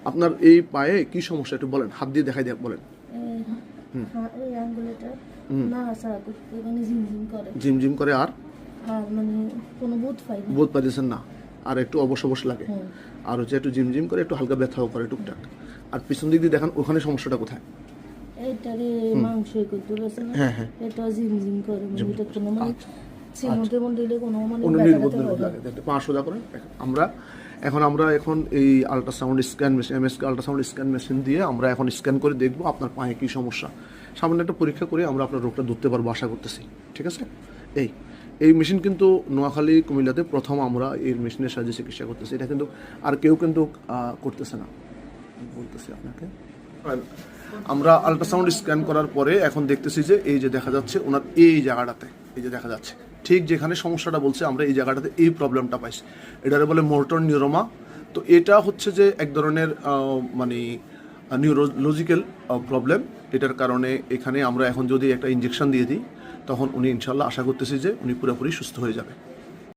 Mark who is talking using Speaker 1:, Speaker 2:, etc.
Speaker 1: আপনার এই পায়ে কি সমস্যা একটু বলেন, হাত দিয়ে দেখাই দিয়ে বলেন।
Speaker 2: এই আঙ্গুলটা নাড়াচাড়া করতে মানে ঝিমঝিম করে,
Speaker 1: ঝিমঝিম করে আর
Speaker 2: আর মানে কোনো বোধ পাই না।
Speaker 1: বোধ পাইতেছেন না, আর একটু অবশ অবশ লাগে, আর হচ্ছে একটু ঝিমঝিম করে, একটু হালকা ব্যথাও করে টুকটাক। আর পিছন দিক দিয়ে দেখান, ওখানে সমস্যাটা কোথায়?
Speaker 2: এইটারে মাংস করতে পারছে না,
Speaker 1: হ্যাঁ হ্যাঁ,
Speaker 2: এটা ঝিমঝিম করে, মানে এটা কোনো মানে চিমটে মন্দিরে কোনো মানে
Speaker 1: নির্বোধ লাগে। পা সোজা করেন। আমরা এখন এই ultrasound scan machine, MSK ultrasound scan machine দিয়ে আমরা এখন স্ক্যান করে দেখবো আপনার পায়ে কী সমস্যা। সামান্য একটা পরীক্ষা করে আমরা আপনার রোগটা ধরতে পারবো আশা করতেছি, ঠিক আছে? এই মেশিন কিন্তু নোয়াখালী কুমিল্লাতে প্রথম আমরা এই মেশিনের সাহায্যে চিকিৎসা করতেছি। এটা কিন্তু আর কেউ কিন্তু করতেছে না, বলতেছি আপনাকে। আমরা আল্ট্রাসাউন্ড স্ক্যান করার পরে এখন দেখতেছি যে এই যে দেখা যাচ্ছে ওনার এই জায়গাটাতে, এই যে দেখা যাচ্ছে ঠিক যেখানে সমস্যাটা বলছে, আমরা এই জায়গাটাতে এই প্রবলেমটা পাইছি। এটারে বলে মোটর নিউরোমা। তো এটা হচ্ছে যে এক ধরনের মানে নিউরোলজিক্যাল প্রবলেম। এটার কারণে এখানে আমরা এখন যদি একটা ইনজেকশন দিয়ে দিই, তখন উনি ইনশাল্লাহ আশা করতেছি যে উনি পুরোপুরি সুস্থ হয়ে যাবে।